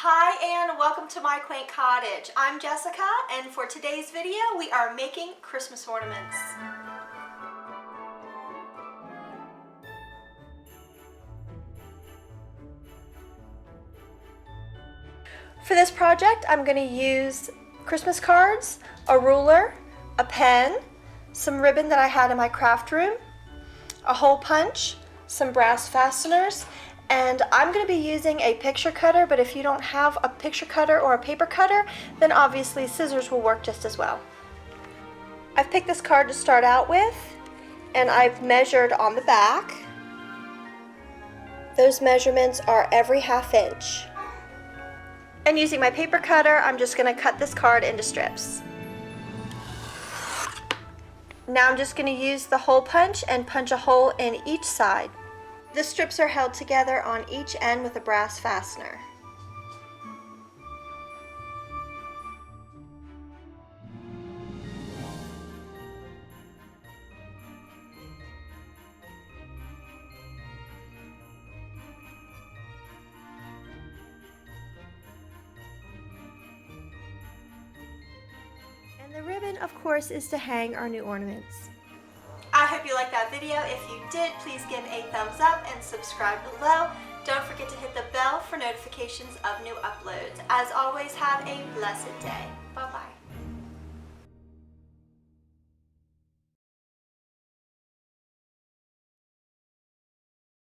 Hi and welcome to My Quaint Cottage. I'm Jessica, and for today's video we are making Christmas ornaments. For this project I'm going to use Christmas cards, a ruler, a pen, some ribbon that I had in my craft room, a hole punch, some brass fasteners, and I'm going to be using a picture cutter, but if you don't have a picture cutter or a paper cutter, then obviously scissors will work just as well. I've picked this card to start out with, and I've measured on the back. Those measurements are every ½ inch. And using my paper cutter, I'm just going to cut this card into strips. Now I'm just going to use the hole punch and punch a hole in each side. The strips are held together on each end with a brass fastener. And the ribbon, of course, is to hang our new ornaments. I hope you liked that video. If you did, please give a thumbs up and subscribe below. Don't forget to hit the bell for notifications of new uploads. As always, have a blessed day. Bye-bye.